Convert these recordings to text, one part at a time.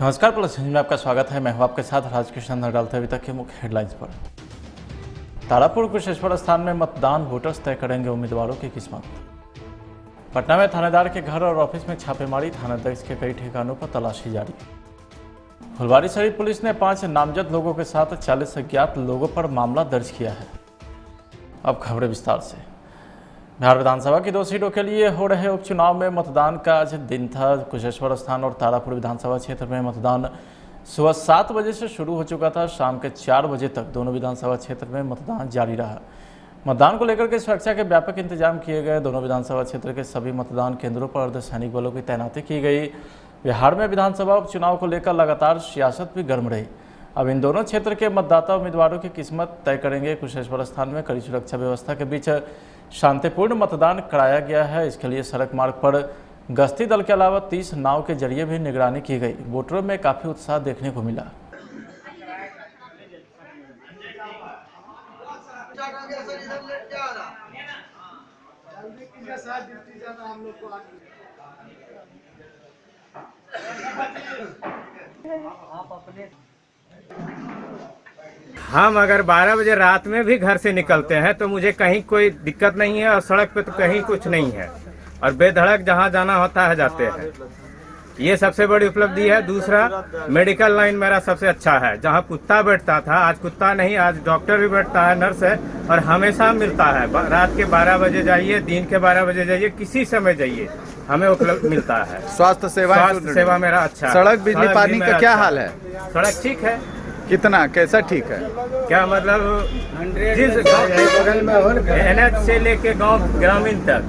नमस्कार, प्लस में आपका स्वागत है। मैं हूं आपके साथ राजकृष्ण नर। डालते अभी तक के मुख्य हेडलाइंस पर। तारापुर कुशेश्वर स्थान में मतदान, वोटर्स तय करेंगे उम्मीदवारों की किस्मत। पटना में थानेदार के घर और ऑफिस में छापेमारी, थानाध्यक्ष के कई ठिकानों पर तलाशी जारी। फुलवारीशरीफ पुलिस ने 5 नामजद लोगों के साथ 40 अज्ञात लोगों पर मामला दर्ज किया है। अब खबरें विस्तार से। बिहार विधानसभा की 2 सीटों के लिए हो रहे उपचुनाव में मतदान का आज दिन था। कुशेश्वर स्थान और तारापुर विधानसभा क्षेत्र में मतदान सुबह 7 बजे से शुरू हो चुका था। शाम के 4 बजे तक दोनों विधानसभा क्षेत्र में मतदान जारी रहा। मतदान को लेकर के सुरक्षा के व्यापक इंतजाम किए गए। दोनों विधानसभा क्षेत्र के सभी मतदान केंद्रों पर अर्धसैनिक बलों की तैनाती की गई। बिहार में विधानसभा उपचुनाव को लेकर लगातार सियासत भी गर्म रही। अब इन दोनों क्षेत्र के मतदाता उम्मीदवारों की किस्मत तय करेंगे। कुशेश्वर स्थान में कड़ी सुरक्षा व्यवस्था के बीच शांतिपूर्ण मतदान कराया गया है। इसके लिए सड़क मार्ग पर गश्ती दल के अलावा 30 नाव के जरिए भी निगरानी की गई। वोटरों में काफी उत्साह देखने को मिला। हम अगर 12 बजे रात में भी घर से निकलते हैं तो मुझे कहीं कोई दिक्कत नहीं है और सड़क पे तो कहीं कुछ नहीं है और बेधड़क जहां जाना होता है जाते हैं। ये सबसे बड़ी उपलब्धि है। दूसरा, मेडिकल लाइन मेरा सबसे अच्छा है। जहां कुत्ता बैठता था आज कुत्ता नहीं, आज डॉक्टर भी बैठता है, नर्स है और हमेशा मिलता है। रात के 12 बजे जाइए, दिन के 12 बजे जाइए, किसी समय जाइए, हमें उपलब्ध मिलता है। स्वास्थ्य सेवा मेरा अच्छा। सड़क, बिजली, पानी का क्या हाल है? सड़क ठीक है। कितना, कैसा ठीक है? क्या मतलब, जिस गाँव के बगल में NH से लेके गांव ग्रामीण तक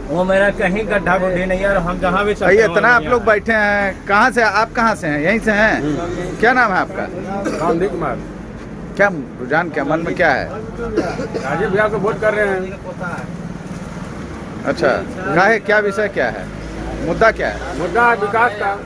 वो मेरा कहीं गड्ढा गुड्ढी नहीं है और हम जहाँ भी इतना आप लोग बैठे हैं। कहाँ से आप? कहाँ से हैं? यहीं से हैं? क्या नाम है आपका? गांधी कुमार। क्या रुझान, क्या मन में क्या है? राजीव भैया को वोट कर रहे हैं। अच्छा, क्या विषय क्या है? मुद्दा क्या है? मुद्दा विकास का।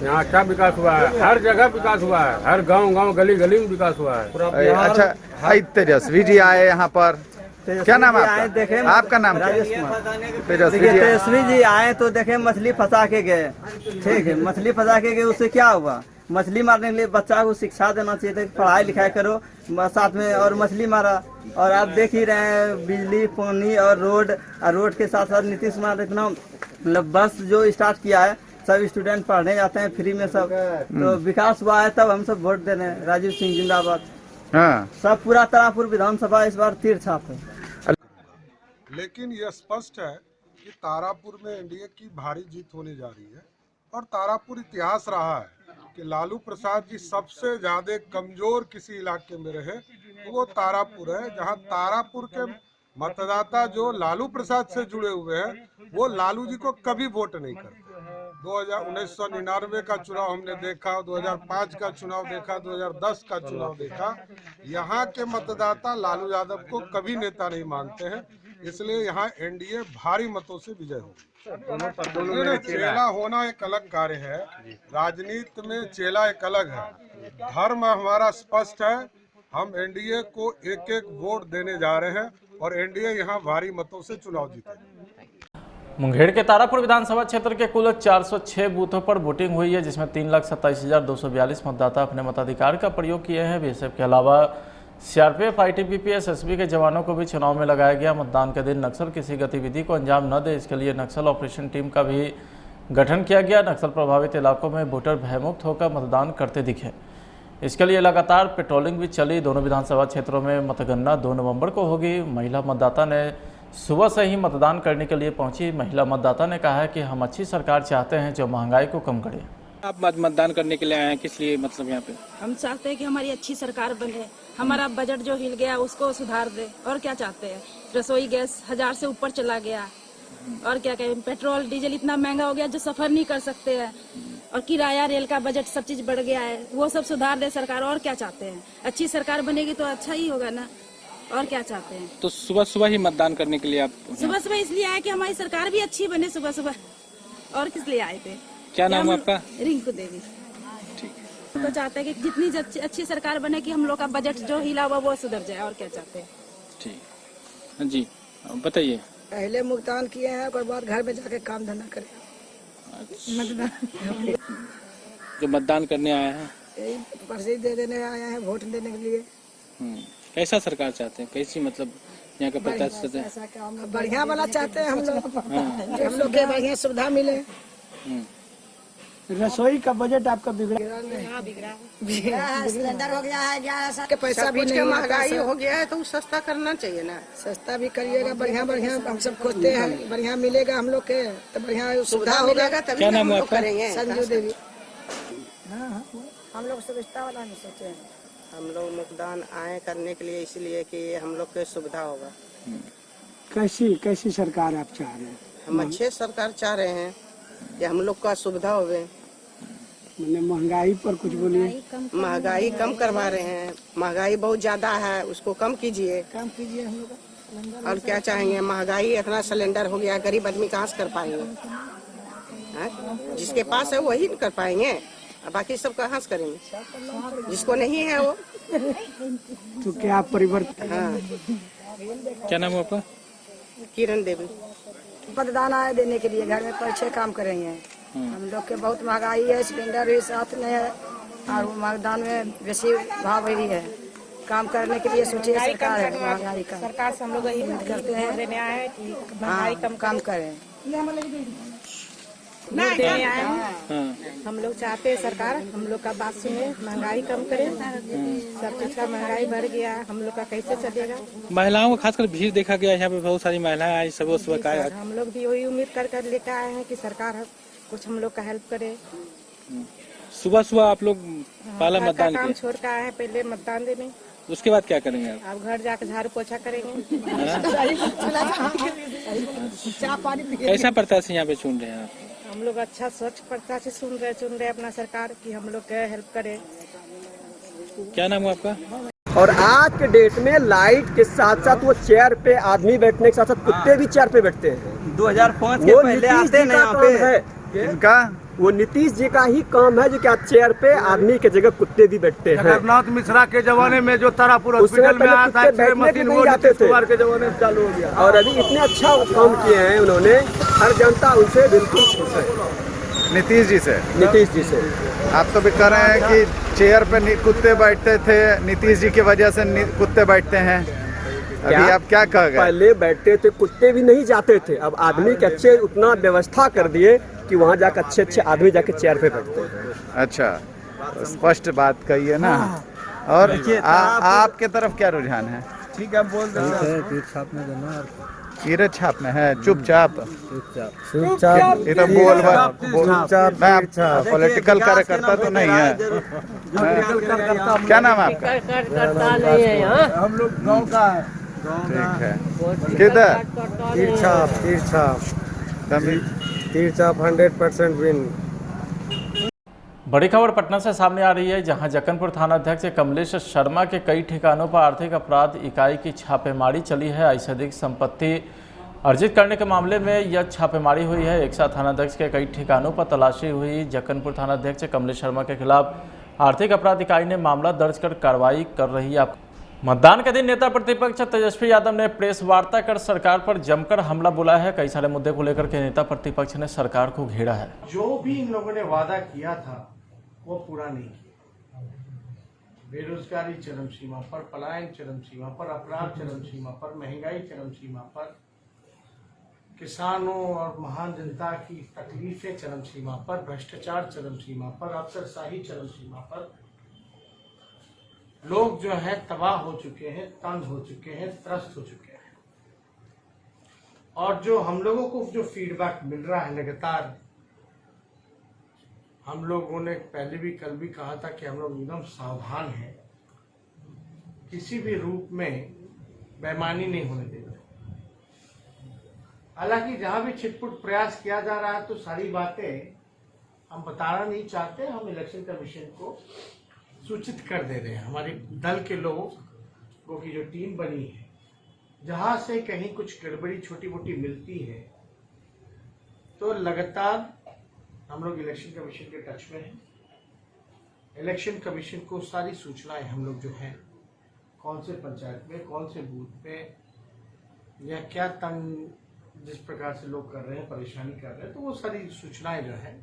यहाँ अच्छा विकास हुआ है, हर जगह विकास हुआ है, हर गांव गली गली में विकास हुआ है। अच्छा, तेजस्वी जी आए यहाँ पर। क्या नाम है आपका? आपका नाम राजेश कुमार। तेजस्वी जी आए तो देखे मछली फंसा के गए। ठीक है, मछली फंसा के गए, उससे क्या हुआ? मछली मारने के लिए बच्चा को शिक्षा देना चाहिए था, पढ़ाई लिखाई करो साथ में, और मछली मारा। और आप देख ही रहे हैं बिजली, पानी और रोड के साथ साथ नीतीश कुमार इतना मतलब बस जो स्टार्ट किया है, सब स्टूडेंट पढ़ने जाते हैं फ्री में सब। तो विकास हुआ है, तब हम सब वोट दे रहे हैं। राजीव सिंह जिंदाबाद। हाँ, सब पूरा तारापुर विधानसभा इस बार तीर छाप है। लेकिन यह स्पष्ट है कि तारापुर में एनडीए की भारी जीत होने जा रही है। और तारापुर इतिहास रहा है कि लालू प्रसाद जी सबसे ज्यादा कमजोर किसी इलाके में रहे तो वो तारापुर है, जहां तारापुर के मतदाता जो लालू प्रसाद से जुड़े हुए हैं वो लालू जी को कभी वोट नहीं करते। 1999 का चुनाव हमने देखा, 2005 का चुनाव देखा, 2010 का चुनाव देखा। यहाँ के मतदाता लालू यादव को कभी नेता नहीं मानते हैं, इसलिए यहाँ एनडीए भारी मतों से विजय होगी। चेला होना एक अलग कार्य है, राजनीति में चेला एक अलग है। धर्म हमारा स्पष्ट है, हम एनडीए को एक एक वोट देने जा रहे हैं और एनडीए यहाँ भारी मतों से चुनाव जीतेगी। मुंगेर के तारापुर विधानसभा क्षेत्र के कुल 406 बूथों पर वोटिंग हुई है, जिसमें 3,27,242 मतदाता अपने मताधिकार का प्रयोग किए हैं। बीएसएफ के अलावा सीआरपीएफ, आईटीबीपी, एसएसबी के जवानों को भी चुनाव में लगाया गया। मतदान के दिन नक्सल किसी गतिविधि को अंजाम न दे, इसके लिए नक्सल ऑपरेशन टीम का भी गठन किया गया। नक्सल प्रभावित इलाकों में वोटर भयमुक्त होकर मतदान करते दिखे, इसके लिए लगातार पेट्रोलिंग भी चली। दोनों विधानसभा क्षेत्रों में मतगणना 2 नवंबर को होगी। महिला मतदाता ने सुबह से ही मतदान करने के लिए पहुंची। महिला मतदाता ने कहा है कि हम अच्छी सरकार चाहते हैं जो महंगाई को कम करे। आप मतदान करने के लिए आए हैं, किस लिए? मतलब यहाँ पे हम चाहते हैं कि हमारी अच्छी सरकार बने, हमारा बजट जो हिल गया उसको सुधार दे। और क्या चाहते हैं? रसोई गैस 1000 से ऊपर चला गया, और क्या कहें, पेट्रोल डीजल इतना महंगा हो गया जो सफर नहीं कर सकते हैं, और किराया, रेल का बजट, सब चीज बढ़ गया है। वो सब सुधार दे सरकार। और क्या चाहते हैं? अच्छी सरकार बनेगी तो अच्छा ही होगा ना। और क्या चाहते हैं? तो सुबह ही मतदान करने के लिए आप? सुबह इसलिए आए कि हमारी सरकार भी अच्छी बने सुबह। और किस लिए आए थे? क्या नाम है आपका? रिंकू देवी। ठीक है। तो चाहते हैं कि जितनी अच्छी सरकार बने कि हम लोग का बजट जो हिला हुआ वो सुधर जाए। और क्या चाहते हैं? ठीक जी, बताइए। पहले भुगतान किए हैं, और बाद घर में जाके काम धंधा करें। जो मतदान करने आए हैं? यही पर्ची दे देने आए हैं वोट देने के लिए। कैसा सरकार चाहते हैं, कैसी मतलब यहाँ का प्रत्याशित है? बढ़िया वाला चाहते हैं हम लोग, जो हम लोग के बढ़िया सुविधा मिले। रसोई का बजट आपका बिगड़ा है, सिलेंडर हो गया है 11 के पैसा भी नहीं, महंगाई हो गया है तो सस्ता करना चाहिए ना। सस्ता भी करिएगा, बढ़िया बढ़िया हम सब खोजते हैं, बढ़िया मिलेगा हम लोग के तो बढ़िया सुविधा होगा। क्या नाम है आपका? संजू देवी। हम लोग सुविधा वाला नहीं सोचे हैं। हम लोग मतदान आए करने के लिए इसलिए कि हम लोग के सुविधा होगा। कैसी सरकार आप चाह रहे हैं? हम अच्छे सरकार चाह रहे हैं कि हम लोग का सुविधा होवे। मैंने महंगाई पर कुछ बोलिए। महंगाई कम करवा रहे हैं, महंगाई बहुत ज्यादा है, उसको कम कीजिए। काम कीजिए हम लोग। और क्या चाहेंगे, महंगाई इतना सिलेंडर हो गया, गरीब आदमी कहाँ से कर पाएंगे? जिसके पास है वही कर पाएंगे, बाकी सब कहाँ से करेंगे? जिसको नहीं है वो। तो क्या परिवर्तन? हाँ। क्या नाम है आपका? किरण देवी। मतदान आए देने के लिए, घर में अच्छे काम करेंगे। हम लोग के बहुत महंगाई है, सिलेंडर भी साथ में है और मतदान में बेसी भाव भी है। काम करने के लिए सोचिए सरकार है, महंगाई का सरकार से हम लोग यही उम्मीद करते हैं देने आए हैं कि महंगाई कम करें। वोट देने आए हैं। हम लोग चाहते हैं सरकार हम लोग का बात सुने, महंगाई कम करे। सब चीज का महंगाई बढ़ गया, हम लोग का कैसे चलेगा? महिलाओं को खासकर भीड़ देखा गया, यहाँ पे बहुत सारी महिलाएं आई, सब हम लोग भी वही उम्मीद कर लेकर आए हैं कि सरकार कुछ हम लोग का हेल्प करे। सुबह सुबह आप लोग पहला मतदान काम किए, छोड़ कर आए हैं पहले मतदान देने। उसके बाद क्या करेंगे आप? अब घर जाकर झाड़ू पोछा करेंगे। कैसा प्रत्याशी यहाँ पे चुन रहे हैं आप? हम लोग अच्छा स्वच्छ प्रत्याशी चुन रहे अपना सरकार की हम लोग के हेल्प करे। क्या नाम है आपका? और आज के डेट में लाइट के साथ साथ वो चेयर पे आदमी बैठने के साथ साथ कुत्ते भी चेयर पे बैठते हैं। 2005 के पहले आते ना यहाँ पे है इनका, वो नीतीश जी का ही काम है जो क्या चेयर पे आदमी के जगह कुत्ते भी बैठते हैं। जगन्नाथ मिश्रा के जमाने में जो तारापुर हॉस्पिटल में आया था, बैठने मशीन नहीं वो जाते नीतीश थे कुमार के जमाने में चालू हो गया। और अभी इतने अच्छा काम किए हैं उन्होंने, हर जनता उनसे बिल्कुल खुश है। नीतीश जी से आप तो भी कह रहे हैं कि चेयर पे कुत्ते बैठते थे, नीतीश जी की वजह से कुत्ते बैठते हैं। अभी आप क्या कह गए? पहले बैठते थे कुत्ते भी नहीं जाते थे, अब आदमी के अच्छे उतना व्यवस्था कर दिए कि वहाँ जाकर अच्छे आदमी जाके चेयर पे बैठते हैं। अच्छा, स्पष्ट बात कही है ना। और आपके तरफ क्या रुझान है? ठीक है, बोल दो। कीरे छाप में है, चुपचाप ये तो बोल पॉलिटिकल कार्यकर्ता तो नहीं है। क्या नाम है आपका? हम लोग गाँव का है। ठीक है, किधर? तीरछाप 100% विन। बड़ी खबर पटना से सामने आ रही है, जहां जक्कनपुर थाना अध्यक्ष कमलेश शर्मा के कई ठिकानों पर आर्थिक अपराध इकाई की छापेमारी चली है। आई से अधिक संपत्ति अर्जित करने के मामले में यह छापेमारी हुई है। एक साथ थानाध्यक्ष के कई ठिकानों पर तलाशी हुई। जक्कनपुर थाना अध्यक्ष कमलेश शर्मा के खिलाफ आर्थिक अपराध इकाई ने मामला दर्ज कर कार्रवाई कर रही है। मतदान के दिन नेता प्रतिपक्ष तेजस्वी यादव ने प्रेस वार्ता कर सरकार पर जमकर हमला बोला है। कई सारे मुद्दे को लेकर के नेता प्रतिपक्ष ने सरकार को घेरा है। जो भी इन लोगों ने वादा किया था वो पूरा नहीं किया। बेरोजगारी चरम सीमा पर, पलायन चरम सीमा पर, अपराध चरम सीमा पर, महंगाई चरम सीमा पर, किसानों और महान जनता की तकलीफें चरम सीमा पर, भ्रष्टाचार चरम सीमा पर, अफसरशाही चरम सीमा पर। लोग जो है तबाह हो चुके हैं, तंग हो चुके हैं, त्रस्त हो चुके हैं। और जो हम लोगों को जो फीडबैक मिल रहा है लगातार, हम लोगों ने पहले भी कल भी कहा था कि हम लोग एकदम सावधान हैं, किसी भी रूप में बेईमानी नहीं होने देते। हालांकि जहां भी छिटपुट प्रयास किया जा रहा है तो सारी बातें हम बताना नहीं चाहते, हम इलेक्शन कमीशन को सूचित कर दे रहे हैं। हमारे दल के लोगों की जो टीम बनी है, जहां से कहीं कुछ गड़बड़ी छोटी मोटी मिलती है तो लगातार हम लोग इलेक्शन कमीशन के टच में हैं। इलेक्शन कमीशन को सारी सूचनाएं हम लोग जो हैं, कौन से पंचायत में, कौन से बूथ पे या क्या तंग जिस प्रकार से लोग कर रहे हैं, परेशानी कर रहे हैं, तो वो सारी सूचनाएं जो हैं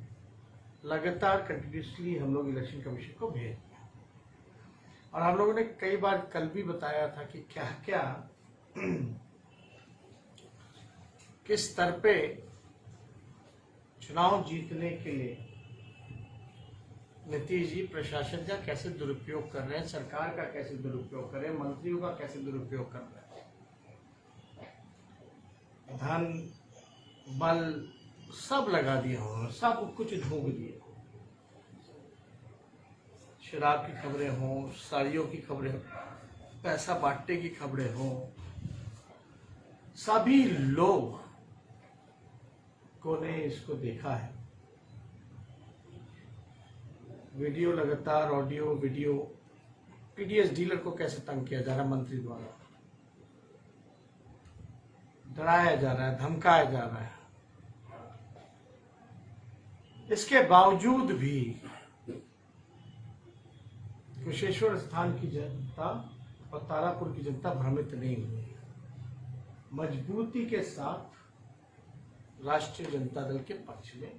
लगातार कंटिन्यूसली हम लोग इलेक्शन कमीशन को भेज दिया और हम लोगों ने कई बार कल भी बताया था कि क्या क्या किस स्तर पे चुनाव जीतने के लिए नीतीश जी प्रशासन का कैसे दुरुपयोग कर रहे हैं, सरकार का कैसे दुरुपयोग कर रहे हैं, मंत्रियों का कैसे दुरुपयोग कर रहे हैं। धन बल सब लगा दिया उन्होंने, सब कुछ ढूंढ दिए। शराब की खबरें हों, साड़ियों की खबरें हों, पैसा बांटने की खबरें हों, सभी लोग ने इसको देखा है। वीडियो लगातार, ऑडियो वीडियो, पीडीएस डीलर को कैसे तंग किया जा रहा है मंत्री द्वारा, डराया जा रहा है, धमकाया जा रहा है। इसके बावजूद भी कुशेश्वर स्थान की जनता और तारापुर की जनता भ्रमित नहीं हुई। मजबूती के साथ राष्ट्रीय जनता दल के पक्ष में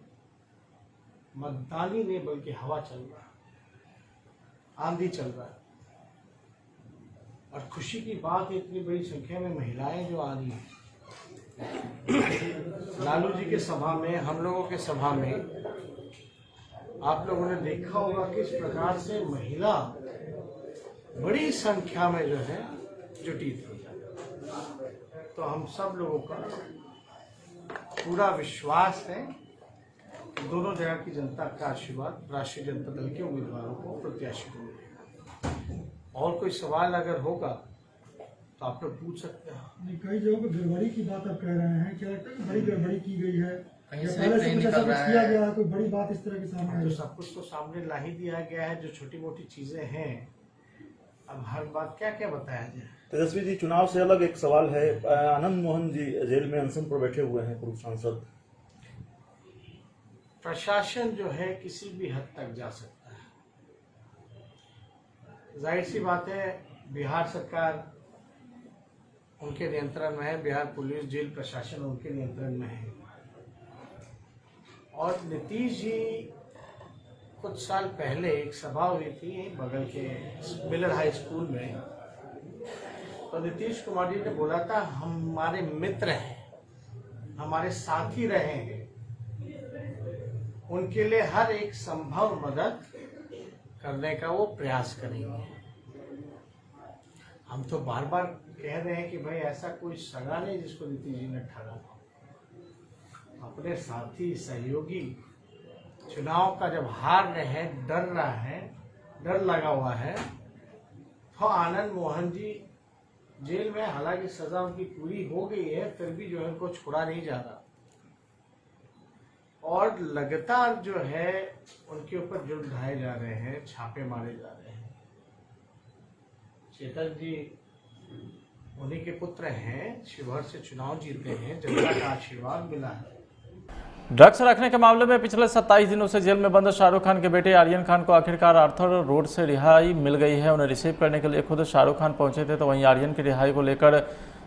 मतदान ही नहीं बल्कि हवा चल रहा है, आंधी चल रहा है। और खुशी की बात है इतनी बड़ी संख्या में महिलाएं जो आ रही हैं। लालू जी के सभा में, हम लोगों के सभा में आप लोगों ने देखा होगा किस प्रकार से महिला बड़ी संख्या में जो है जुटी थी। तो हम सब लोगों का पूरा विश्वास है कि दोनों जगह की जनता का आशीर्वाद राष्ट्रीय जनता दल के उम्मीदवारों को, प्रत्याशी को मिलेगा। और कोई सवाल अगर होगा तो आप लोग पूछ सकते हैं। कई जगहों पर गड़बड़ी की बात आप कह रहे हैं, क्या बड़ी गड़बड़ी की गई है? कहीं से नहीं निकल रहा है। किया गया है, कोई बड़ी बात इस तरह के सामने आई? तो सब कुछ तो सामने ला ही दिया गया है। जो छोटी मोटी चीजें हैं, अब हर बात क्या क्या बताया जाए। तेजस्वी जी, चुनाव से अलग एक सवाल है। आनंद मोहन जी जेल में अनशन पर बैठे हुए हैं, पूर्व सांसद। प्रशासन जो है किसी भी हद तक जा सकता है। जाहिर सी बात है, बिहार सरकार उनके नियंत्रण में है, बिहार पुलिस, जेल प्रशासन उनके नियंत्रण में है। और नीतीश जी कुछ साल पहले एक सभा हुई थी बगल के मिलर हाई स्कूल में, तो नीतीश कुमार जी ने बोला था हमारे मित्र हैं, हमारे साथी रहे हैं, उनके लिए हर एक संभव मदद करने का वो प्रयास करेंगे। हम तो बार बार कह रहे हैं कि भाई ऐसा कोई सगा नहीं जिसको नीतीश जी ने ठगा। अपने साथी सहयोगी चुनाव का जब हार रहे हैं, डर रहा है, डर लगा हुआ है, तो आनंद मोहन जी जेल में, हालांकि सजा उनकी पूरी हो गई है, फिर भी जो है उनको छोड़ा नहीं जा रहा और लगातार जो है उनके ऊपर जुर्म ढाए जा रहे हैं, छापे मारे जा रहे हैं। चेतन जी उन्हीं के पुत्र हैं, शिवहर से चुनाव जीते हैं, जनता का आशीर्वाद मिला है। ड्रग्स रखने के मामले में पिछले 27 दिनों से जेल में बंद शाहरुख खान के बेटे आर्यन खान को आखिरकार आर्थर रोड से रिहाई मिल गई है। उन्हें रिसीव करने के लिए खुद शाहरुख खान पहुंचे थे, तो वहीं आर्यन की रिहाई को लेकर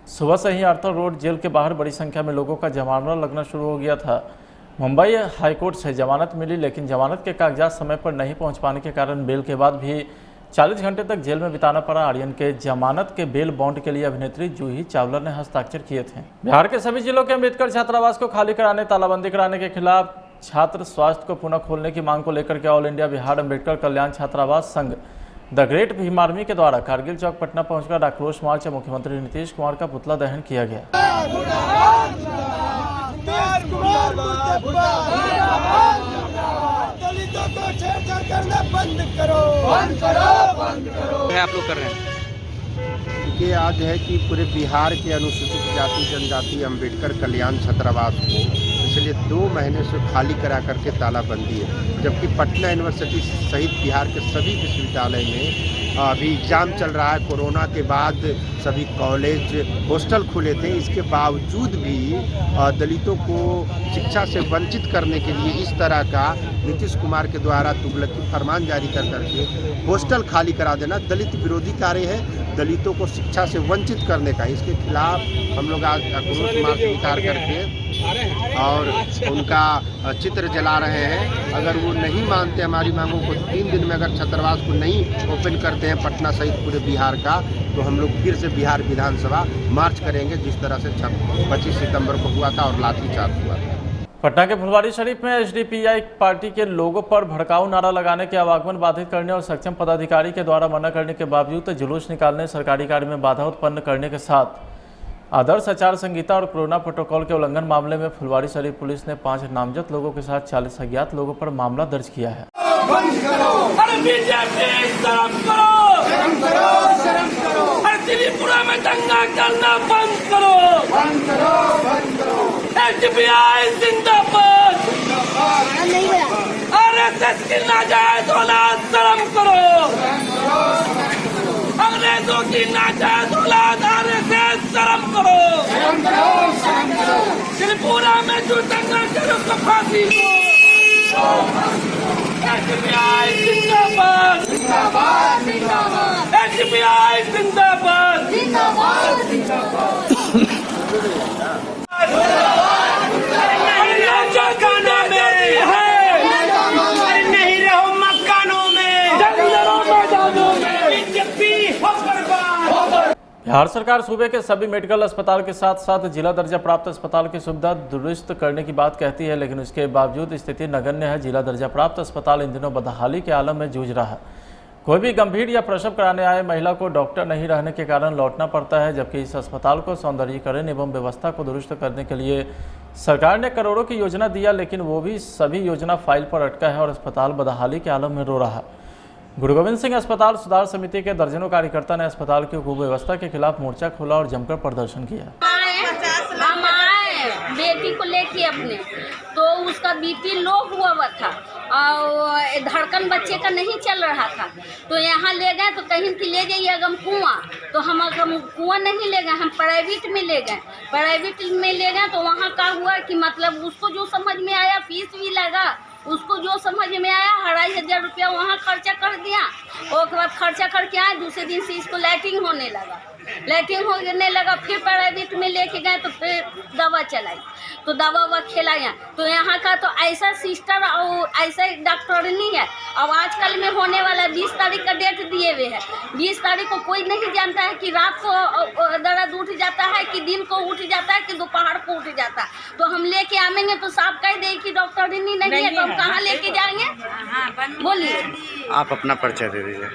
सुबह से ही आर्थर रोड जेल के बाहर बड़ी संख्या में लोगों का जमावड़ा लगना शुरू हो गया था। मुंबई हाईकोर्ट से जमानत मिली, लेकिन जमानत के कागजात समय पर नहीं पहुँच पाने के कारण बेल के बाद भी 40 घंटे तक जेल में बिताना पड़ा। आर्यन के जमानत के बेल बॉन्ड के लिए अभिनेत्री जूही चावला ने हस्ताक्षर किए थे। बिहार के सभी जिलों के अम्बेडकर छात्रावास को खाली कराने, तालाबंदी कराने के खिलाफ छात्र स्वास्थ्य को पुनः खोलने की मांग को लेकर के ऑल इंडिया बिहार अम्बेडकर कल्याण छात्रावास संघ द ग्रेट भीम आर्मी के द्वारा कारगिल चौक पटना पहुंचकर आक्रोश मार्च में मुख्यमंत्री नीतीश कुमार का पुतला दहन किया गया। दलितों को छेड़छाड़ करना बंद करो, बंद करो, बंद करो। आप लोग कर रहे हैं कि आज है कि पूरे बिहार के अनुसूचित जाति जनजाति अम्बेडकर कल्याण छात्रावास को पिछले 2 महीने से खाली करा करके तालाबंदी है, जबकि पटना यूनिवर्सिटी सहित बिहार के सभी विश्वविद्यालय में अभी एग्ज़ाम चल रहा है। कोरोना के बाद सभी कॉलेज हॉस्टल खुले थे, इसके बावजूद भी दलितों को शिक्षा से वंचित करने के लिए इस तरह का नीतीश कुमार के द्वारा तुगलकी फरमान जारी कर करके हॉस्टल खाली करा देना दलित विरोधी कार्य है। दलितों को शिक्षा से वंचित करने का, इसके खिलाफ हम लोग आज आक्रोश मार्च निकाल करके और उनका चित्र जला रहे हैं। अगर वो नहीं मानते हमारी मांगों को, 3 दिन में अगर छात्रावास को नहीं ओपन करते हैं पटना सहित पूरे बिहार का, तो हम लोग फिर से बिहार विधानसभा मार्च करेंगे, जिस तरह से 25 सितंबर को हुआ था और लाठीचार्ज हुआ था। पटना के फुलवारी शरीफ में एसडीपीआई पार्टी के लोगों पर भड़काऊ नारा लगाने के आवागमन बाधित करने और सक्षम पदाधिकारी के द्वारा मना करने के बावजूद जुलूस निकालने, सरकारी कार्य में बाधा उत्पन्न करने के साथ आदर्श आचार संहिता और कोरोना प्रोटोकॉल के उल्लंघन मामले में फुलवारी शरीफ पुलिस ने 5 नामजद लोगों के साथ 40 अज्ञात लोगों पर मामला दर्ज किया है। त्रिपुरा में दंगा करना बंद करो, बंद करो, बंद करो। एसडीपीआई जिंदाबाद, आरएसएस की नाजायज औलाद शर्म करो, अंग्रेजों की नाजायज औलाद आरएसएस शर्म करो, त्रिपुरा में जो दंगा करो तो फांसी दो। एसडीपीआई जिंदाबाद, जिंदाबाद, जिंदाबाद। एसडीपीआई जिंदाबाद, जिंदाबाद, जिंदाबाद। मकानों में है, नहीं रहो मकानों में, मैदानों में, बीजेपी हो बर्बाद। बिहार सरकार सूबे के सभी मेडिकल अस्पताल के साथ साथ जिला दर्जा प्राप्त अस्पताल की सुविधा दुरुस्त करने की बात कहती है, लेकिन उसके बावजूद स्थिति नगण्य है। जिला दर्जा प्राप्त अस्पताल इन दिनों बदहाली के आलम में जूझ रहा है। कोई भी गंभीर या प्रसव कराने आए महिला को डॉक्टर नहीं रहने के कारण लौटना पड़ता है, जबकि इस अस्पताल को सौंदर्यीकरण एवं व्यवस्था को दुरुस्त करने के लिए सरकार ने करोड़ों की योजना दिया, लेकिन वो भी सभी योजना फाइल पर अटका है और अस्पताल बदहाली के आलम में रो रहा है। गुरु गोविंद सिंह अस्पताल सुधार समिति के दर्जनों कार्यकर्ता ने अस्पताल की कुव्यवस्था के खिलाफ मोर्चा खोला और जमकर प्रदर्शन किया। हम आए बेटी को लेके अपने, तो उसका बीपी लो हुआ था और धड़कन बच्चे का नहीं चल रहा था, तो यहाँ ले गए तो कहीं कि ले जाइए अगम कुआं, तो हम कुआं नहीं ले गए, हम प्राइवेट में ले गए। प्राइवेट में ले गए तो वहाँ का हुआ कि मतलब उसको जो समझ में आया, फीस भी लगा, उसको जो समझ में आया 2500 रुपया वहाँ खर्चा कर दिया। उसके बाद खर्चा करके आए, दूसरे दिन से इसको लैट्रिन होने लगा, लैट्रिन होने लगा। फिर प्राइवेट में लेके गए तो फिर दवा चलाई, तो दवा खिलाया। तो यहाँ का तो ऐसा सिस्टर और ऐसा डॉक्टर नहीं है। अब आजकल में होने वाला 20 तारीख का डेट दिए हुए है, 20 तारीख को कोई नहीं जानता है कि रात को दर्द उठ जाता है कि दिन को उठ जाता है कि दोपहर को उठ जाता है। तो हम लेके आएंगे तो साहब कह दे कि डॉक्टर नहीं है, तो हम कहाँ लेके जाएंगे? बोलिए, आप अपना परिचय दे दीजिए।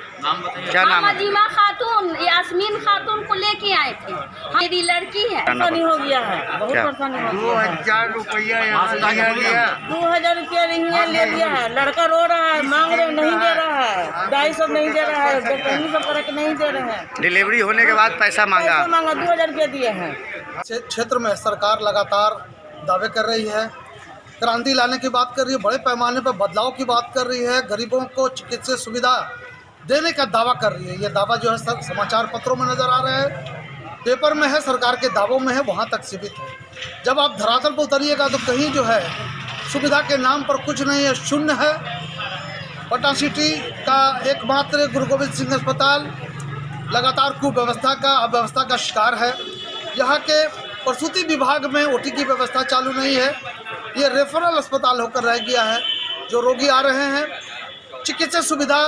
क्या नाम है? मजीमा खातून, यास्मीन खातून को लेके आए थे। मेरी लड़की है, परेशानी हो गया है, बहुत परेशानी हो गया। 2000 रुपया यहाँ से लिया, 2000 रुपया ले लिया है। लड़का रो रहा है, मांग रहे नहीं दे रहा है, 250 नहीं दे रहा है, 250 करके नहीं दे रहे हैं। डिलीवरी होने के बाद पैसा मांगा 2000 रुपया दिए हैं। क्षेत्र में सरकार लगातार दावे कर रही है, क्रांति लाने की बात कर रही है, बड़े पैमाने पर बदलाव की बात कर रही है, गरीबों को चिकित्सा सुविधा देने का दावा कर रही है। ये दावा जो है सब समाचार पत्रों में नजर आ रहे हैं, पेपर में है, सरकार के दावों में है, वहाँ तक सीमित है। जब आप धरातल पर उतरिएगा तो कहीं जो है सुविधा के नाम पर कुछ नहीं है, शून्य है। पटना सिटी का एकमात्र गुरु गोविंद सिंह अस्पताल लगातार कुव्यवस्था का, अव्यवस्था का शिकार है। यहाँ के प्रसूति विभाग में ओटी की व्यवस्था चालू नहीं है, ये रेफरल अस्पताल होकर रह गया है। जो रोगी आ रहे हैं, चिकित्सा सुविधा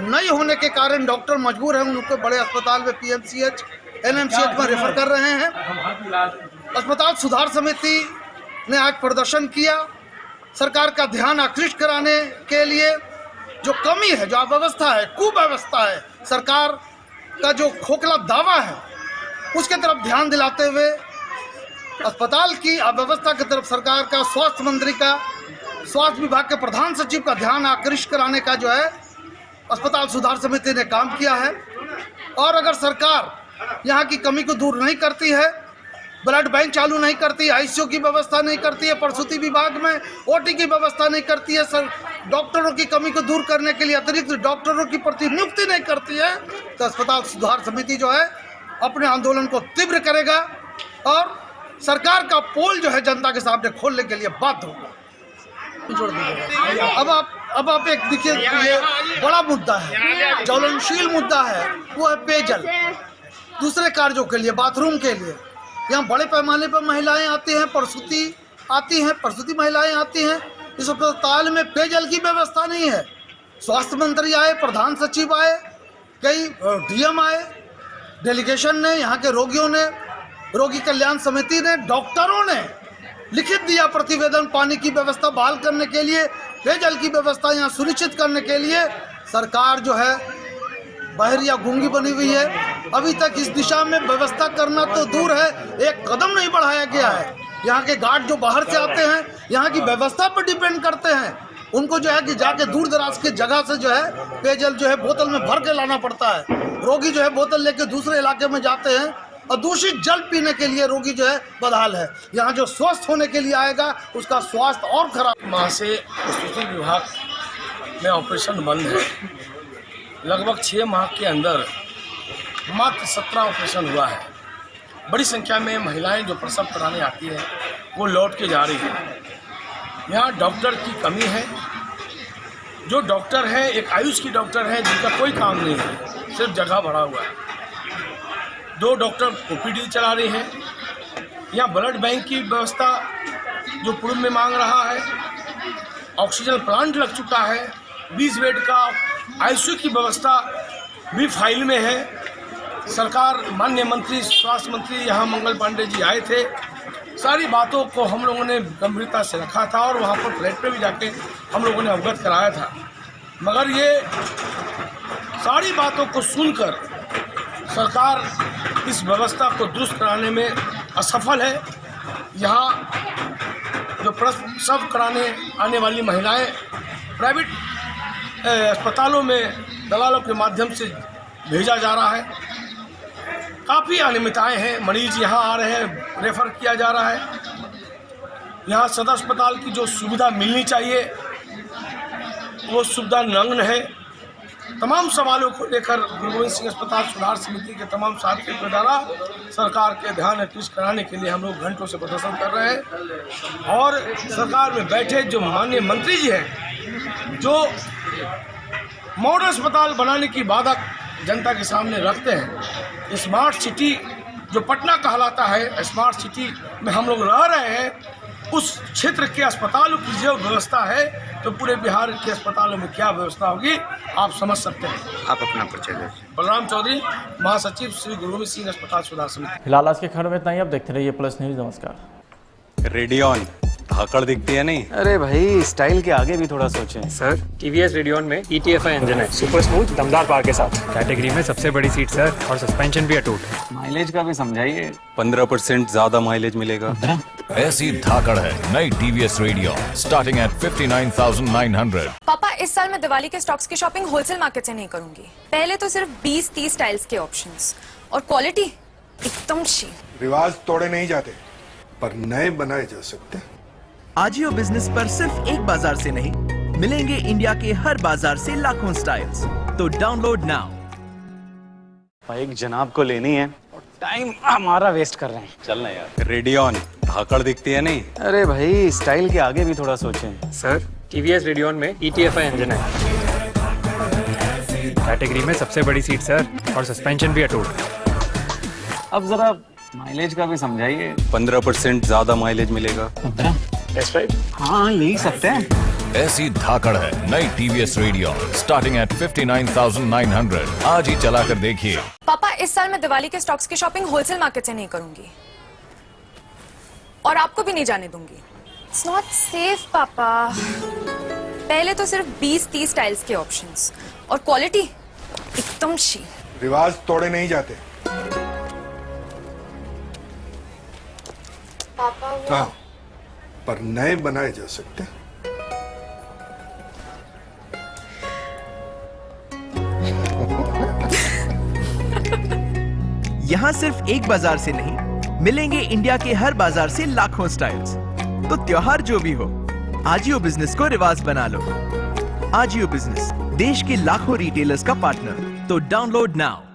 नहीं होने के कारण डॉक्टर मजबूर हैं उनको बड़े अस्पताल में पीएमसीएच, एनएमसीएच में रेफर कर रहे हैं। अस्पताल सुधार समिति ने आज प्रदर्शन किया, सरकार का ध्यान आकृष्ट कराने के लिए। जो कमी है, जो अव्यवस्था है, कुव्यवस्था है, सरकार का जो खोखला दावा है, उसके तरफ ध्यान दिलाते हुए अस्पताल की अव्यवस्था की तरफ सरकार का, स्वास्थ्य मंत्री का, स्वास्थ्य विभाग के प्रधान सचिव का ध्यान आकृष्ट कराने का जो है अस्पताल सुधार समिति ने काम किया है। और अगर सरकार यहाँ की कमी को दूर नहीं करती है, ब्लड बैंक चालू नहीं करती, आईसीयू की व्यवस्था नहीं करती है, प्रसूति विभाग में ओटी की व्यवस्था नहीं करती है, सर डॉक्टरों की कमी को दूर करने के लिए अतिरिक्त डॉक्टरों की प्रतिनियुक्ति नहीं करती है, तो अस्पताल सुधार समिति जो है अपने आंदोलन को तीव्र करेगा और सरकार का पोल जो है जनता के सामने खोलने के लिए बाध्य होगा। जोड़ दीजिएगा। अब आप एक देखिए, बड़ा मुद्दा है, ज्वलनशील मुद्दा है, वो है पेयजल। दूसरे कार्यों के लिए, बाथरूम के लिए यहाँ बड़े पैमाने पर महिलाएं आती हैं, प्रसूति महिलाएं आती हैं। इस अस्पताल में पेयजल की व्यवस्था नहीं है। स्वास्थ्य मंत्री आए, प्रधान सचिव आए, कई डीएम आए, डेलीगेशन ने, यहाँ के रोगियों ने, रोगी कल्याण समिति ने, डॉक्टरों ने लिखित दिया प्रतिवेदन पानी की व्यवस्था बहाल करने के लिए, पेयजल की व्यवस्था यहाँ सुनिश्चित करने के लिए। सरकार जो है बहरी या गूंगी बनी हुई है। अभी तक इस दिशा में व्यवस्था करना तो दूर है, एक कदम नहीं बढ़ाया गया है। यहाँ के गार्ड जो बाहर से आते हैं, यहाँ की व्यवस्था पर डिपेंड करते हैं। उनको जो है कि जाके दूर दराज की जगह से जो है पेयजल जो है बोतल में भर के लाना पड़ता है। रोगी जो है बोतल लेके दूसरे इलाके में जाते हैं और दूषित जल पीने के लिए रोगी जो है बदहाल है। यहाँ जो स्वस्थ होने के लिए आएगा उसका स्वास्थ्य और खराब। माह से प्रसूति विभाग में ऑपरेशन बंद है। लगभग 6 माह के अंदर मात्र 17 ऑपरेशन हुआ है। बड़ी संख्या में महिलाएं जो प्रसव कराने आती है वो लौट के जा रही है। यहाँ डॉक्टर की कमी है। जो डॉक्टर है, एक आयुष की डॉक्टर है जिनका कोई काम नहीं है, सिर्फ जगह भरा हुआ है। 2 डॉक्टर ओपीडी चला रहे हैं। यहाँ ब्लड बैंक की व्यवस्था जो पूर्व में मांग रहा है, ऑक्सीजन प्लांट लग चुका है, 20 बेड का आईसीयू की व्यवस्था भी फाइल में है। सरकार, माननीय मंत्री, स्वास्थ्य मंत्री यहाँ मंगल पांडे जी आए थे। सारी बातों को हम लोगों ने गंभीरता से रखा था और वहाँ पर फ्लैट पे भी जाके हम लोगों ने अवगत कराया था। मगर ये सारी बातों को सुनकर सरकार इस व्यवस्था को दुरुस्त कराने में असफल है। यहाँ जो प्रसव कराने आने वाली महिलाएं प्राइवेट अस्पतालों में दलालों के माध्यम से भेजा जा रहा है। काफ़ी अनियमितताएं हैं। मरीज यहाँ आ रहे हैं, रेफर किया जा रहा है। यहाँ सदर अस्पताल की जो सुविधा मिलनी चाहिए वो सुविधा नग्न है। तमाम सवालों को लेकर गुरु गोविंद सिंह अस्पताल सुधार समिति के तमाम साथियों के द्वारा सरकार के ध्यान आकृष्ट कराने के लिए हम लोग घंटों से प्रदर्शन कर रहे हैं। और सरकार में बैठे जो माननीय मंत्री जी हैं, जो मॉडल अस्पताल बनाने की वादा जनता के सामने रखते हैं, स्मार्ट सिटी जो पटना कहलाता है, स्मार्ट सिटी में हम लोग रह रहे हैं, उस क्षेत्र के अस्पतालों की जो व्यवस्था है तो पूरे बिहार के अस्पतालों में क्या व्यवस्था होगी आप समझ सकते हैं। आप अपना परिचय दें। बलराम चौधरी, महासचिव श्री गुरु गोविंद सिंह अस्पताल सुधार समिति। फिलहाल आज के खबर में इतना ही। अब देखते रहिए प्लस न्यूज। नमस्कार। रेडियन धाकड़ दिखती है नहीं? अरे भाई, स्टाइल के आगे भी थोड़ा सोचें। सर, टीवीएस रेडियन में ETFI इंजन है, सुपर स्मूथ दमदार पावर के साथ। कैटेगरी में सबसे बड़ी सीट सर, और सस्पेंशन भी अटूट है। माइलेज का भी समझाइए। 15% ज्यादा माइलेज मिलेगा। ऐसी धाकड़ है नई टीवीएस रेडियन स्टार्टिंग एट 59,900। पापा, इस साल मैं दिवाली के स्टॉक्स की शॉपिंग होलसेल मार्केट से नहीं करूंगी। पहले तो सिर्फ 20-30 स्टाइल्स के ऑप्शंस और क्वालिटी एकदम शीन। रिवाज तोड़े नहीं जाते, पर नए बनाए जा सकते हैं। आजियो बिजनेस पर सिर्फ एक बाजार से नहीं, मिलेंगे इंडिया के हर बाजार से लाखों स्टाइल्स। तो डाउनलोड नाउ। बाइक जनाब को लेनी है और टाइम हमारा वेस्ट कर रहे हैं। चलना यार। रेडियन धाकड़ दिखती है नहीं? अरे भाई, स्टाइल के आगे भी थोड़ा सोचें। सर, टीवीएस रेडियन में ETFI इंजन है, कैटेगरी में सबसे बड़ी सीट सर, और सस्पेंशन भी अटूट। अब जरा माइलेज का भी समझाइए। 15% ज्यादा माइलेज मिलेगा। That's right. हाँ, ले ही सकते हैं। ऐसी धाकड़ है नई टीवीएस रेडियन स्टार्टिंग एट 59,900। आज ही चला कर देखिए। पापा, इस साल मैं दिवाली के स्टॉक्स की शॉपिंग होलसेल मार्केट से नहीं करूंगी और आपको भी नहीं जाने दूंगी। इट्स नॉट सेफ पापा। पहले तो सिर्फ 20-30 स्टाइल्स के ऑप्शंस और क्वालिटी एकदम शीन। रिवाज तोड़े नहीं जाते। पापा, हाँ, पर नए बनाए जा सकते हैं। यहाँ सिर्फ एक बाजार से नहीं, मिलेंगे इंडिया के हर बाजार से लाखों स्टाइल्स। तो त्योहार जो भी हो, आजियो बिजनेस को रिवाज बना लो। आजियो बिजनेस, देश के लाखों रिटेलर्स का पार्टनर। तो डाउनलोड नाउ।